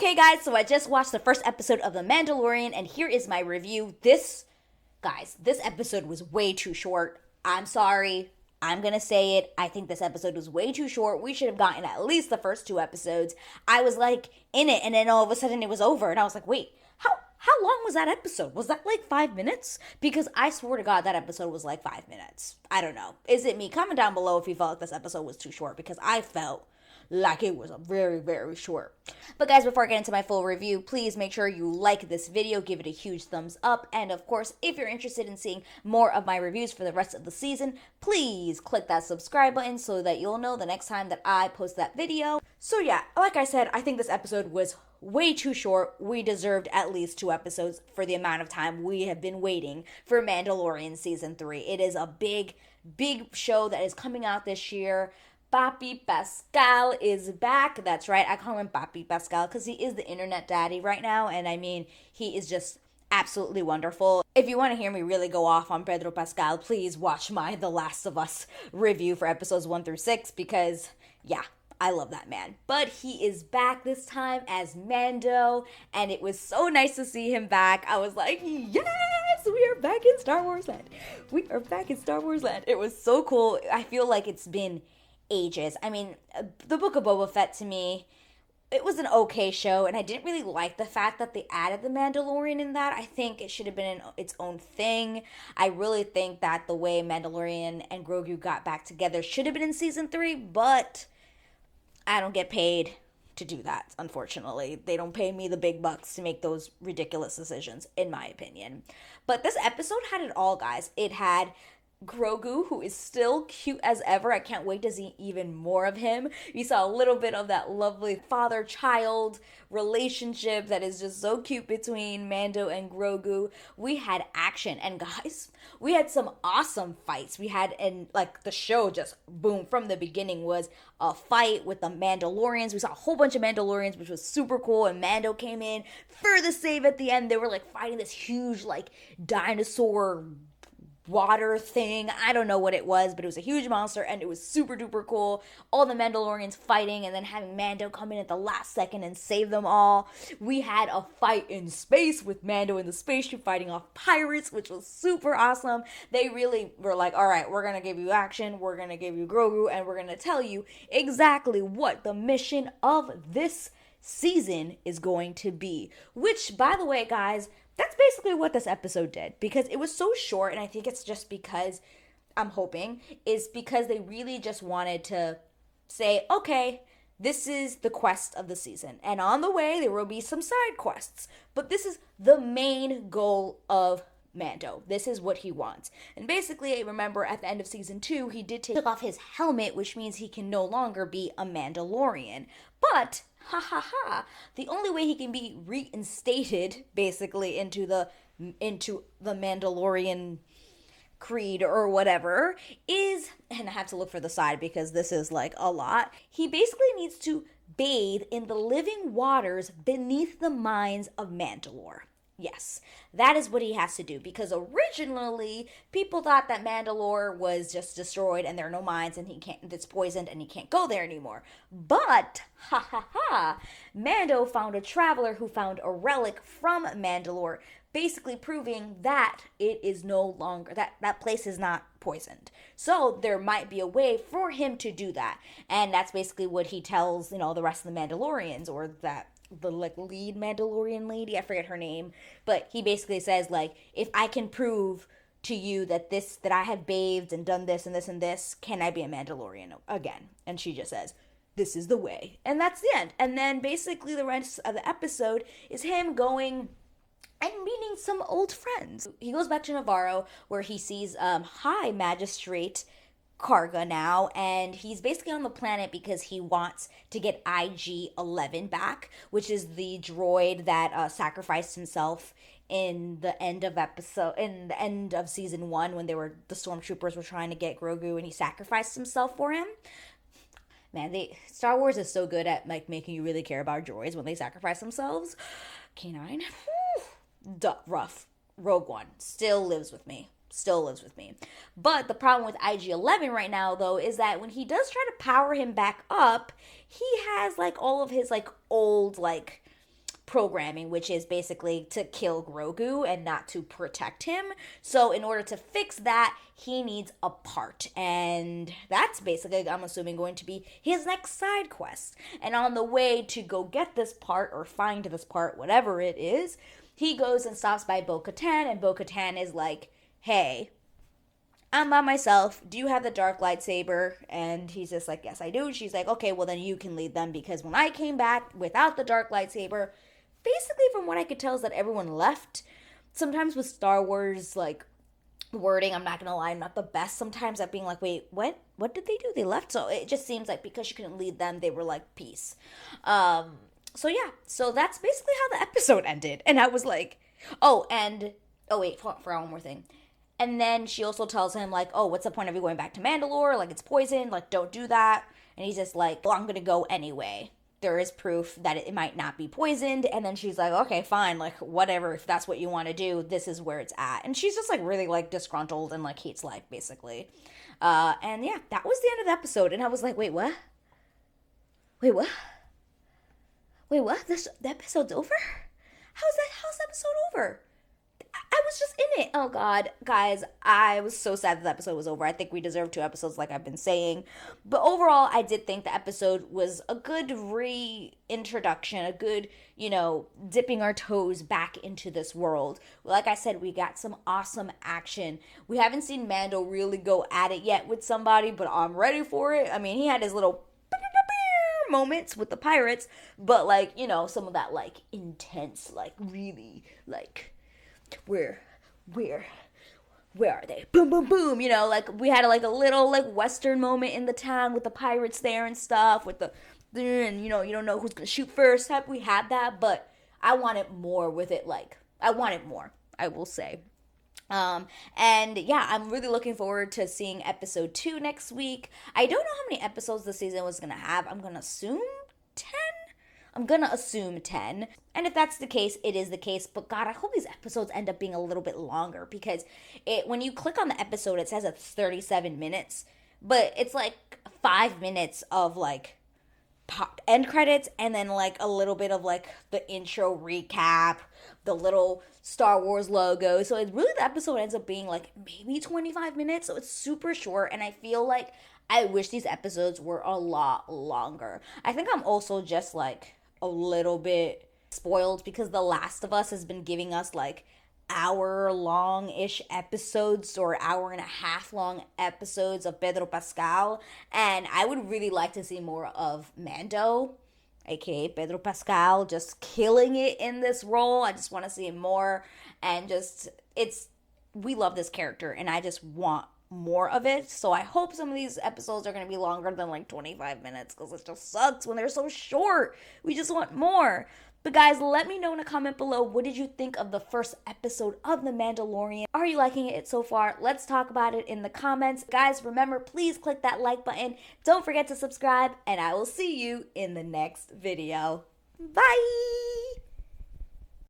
Okay, guys, so I just watched the first episode of The Mandalorian, and here is my review. This episode was way too short. I'm sorry. I'm gonna say it. I think this episode was way too short. We should have gotten at least the first 2 episodes. I was like in it, and then all of a sudden it was over, and I was like, wait, how long was that episode? Was that like 5 minutes? Because I swear to God, that episode was like 5 minutes. I don't know. Is it me? Comment down below if you felt like this episode was too short, because I felt like it was a very, very short. But guys, before I get into my full review, please make sure you like this video, give it a huge thumbs up, and of course, if you're interested in seeing more of my reviews for the rest of the season, please click that subscribe button so that you'll know the next time that I post that video. So yeah, like I said, I think this episode was way too short. We deserved at least 2 episodes for the amount of time we have been waiting for Mandalorian Season 3. It is a big show that is coming out this year. Papi Pascal is back. That's right, I call him Papi Pascal because he is the internet daddy right now, and I mean, he is just absolutely wonderful. If you want to hear me really go off on Pedro Pascal, please watch my The Last of Us review for episodes 1 through 6 because, yeah, I love that man. But he is back this time as Mando, and it was so nice to see him back. I was like, yes, we are back in Star Wars land. We are back in Star Wars land. It was so cool. I feel like it's been ages. I mean, the Book of Boba Fett, to me, it was an okay show, and I didn't really like the fact that they added the Mandalorian in that. I think it should have been its own thing. I really think that the way Mandalorian and Grogu got back together should have been in season 3, but I don't get paid to do that, unfortunately. They don't pay me the big bucks to make those ridiculous decisions, in my opinion. But this episode had it all, guys. It had Grogu, who is still cute as ever. I can't wait to see even more of him. We saw a little bit of that lovely father-child relationship that is just so cute between Mando and Grogu. We had action, and guys, we had some awesome fights. We had, and like the show just boom from the beginning was a fight with the Mandalorians. We saw a whole bunch of Mandalorians, which was super cool, and Mando came in for the save at the end. They were like fighting this huge like dinosaur water thing. I don't know what it was, but it was a huge monster, and it was super duper cool. All the Mandalorians fighting, and then having Mando come in at the last second and save them all. We had a fight in space with Mando in the spaceship fighting off pirates, which was super awesome. They really were like, all right, we're gonna give you action, we're gonna give you Grogu, and we're gonna tell you exactly what the mission of this season is going to be. Which, by the way, guys, that's basically what this episode did, because it was so short, and I think it's just because, I'm hoping, is because they really just wanted to say, okay, this is the quest of the season, and on the way there will be some side quests, but this is the main goal of Mando. This is what he wants. And basically, remember, at the end of season 2, he did take off his helmet, which means he can no longer be a Mandalorian. But, the only way he can be reinstated, basically, into the Mandalorian creed or whatever, is, and I have to look for the side because this is like a lot, he basically needs to bathe in the living waters beneath the mines of Mandalore. Yes, that is what he has to do, because originally people thought that Mandalore was just destroyed and there are no mines and it's poisoned and he can't go there anymore. But, Mando found a traveler who found a relic from Mandalore, basically proving that it is no longer, that place is not poisoned. So there might be a way for him to do that. And that's basically what he tells, the rest of the Mandalorians, or the like lead Mandalorian lady, I forget her name, but he basically says, like, if I can prove to you that I have bathed and done this and this and this, can I be a Mandalorian again? And she just says, this is the way. And that's the end. And then basically the rest of the episode is him going and meeting some old friends. He goes back to Navarro, where he sees High Magistrate Karga now, and he's basically on the planet because he wants to get IG-11 back, which is the droid that sacrificed himself in the end of season 1 when the stormtroopers were trying to get Grogu, and he sacrificed himself for him. Man, Star Wars is so good at like making you really care about droids when they sacrifice themselves. K9, rough. Rogue One still lives with me. But the problem with IG-11 right now, though, is that when he does try to power him back up, he has like all of his like old like programming, which is basically to kill Grogu and not to protect him. So in order to fix that, he needs a part. And that's basically, I'm assuming, going to be his next side quest. And on the way to go get this part or find this part, whatever it is, he goes and stops by Bo-Katan, and Bo-Katan is like, hey, I'm by myself. Do you have the dark lightsaber? And he's just like, yes, I do. And she's like, okay, well, then you can lead them, because when I came back without the dark lightsaber, basically from what I could tell is that everyone left. Sometimes with Star Wars, like, wording, I'm not gonna lie, I'm not the best sometimes at being like, wait, what did they do? They left? So it just seems like because she couldn't lead them, they were like, peace. So yeah, so that's basically how the episode ended. And I was like, wait, for one more thing. And then she also tells him, like, oh, what's the point of you going back to Mandalore? Like, it's poisoned. Like, don't do that. And he's just like, well, I'm going to go anyway. There is proof that it might not be poisoned. And then she's like, okay, fine. Like, whatever. If that's what you want to do, this is where it's at. And she's just, like, really, like, disgruntled and, like, hates life, basically. And, yeah, that was the end of the episode. And I was like, wait, what? Wait, what? Wait, what? The episode's over? How's the episode over? I was just in it. Oh, God. Guys, I was so sad that the episode was over. I think we deserve 2 episodes, like I've been saying. But overall, I did think the episode was a good reintroduction, a good, dipping our toes back into this world. Like I said, we got some awesome action. We haven't seen Mando really go at it yet with somebody, but I'm ready for it. I mean, he had his little moments with the pirates, but, like, some of that, like, intense, like, really, like, where are they? Boom, boom, boom. Like, we had like a little like Western moment in the town with the pirates there and stuff with and you don't know who's gonna shoot first. We had that, but I wanted more with it. Like, I wanted more, I will say. And yeah, I'm really looking forward to seeing episode 2 next week. I don't know how many episodes the season was gonna have. I'm gonna assume 10. And if that's the case, it is the case. But God, I hope these episodes end up being a little bit longer, because when you click on the episode, it says it's 37 minutes, but it's like 5 minutes of like end credits and then like a little bit of like the intro recap, the little Star Wars logo. So it's really, the episode ends up being like maybe 25 minutes. So it's super short. And I feel like I wish these episodes were a lot longer. I think I'm also just like a little bit spoiled because The Last of Us has been giving us like hour-long-ish episodes or hour-and-a-half-long episodes of Pedro Pascal, and I would really like to see more of Mando, aka Pedro Pascal, just killing it in this role. I just want to see him more, and we love this character, and I just want more of it. So I hope some of these episodes are going to be longer than like 25 minutes, because it just sucks when they're so short. We just want more. But guys, let me know in a comment below, what did you think of the first episode of The Mandalorian? Are you liking it so far? Let's talk about it in the comments. Guys, remember, please click that like button. Don't forget to subscribe, and I will see you in the next video. Bye!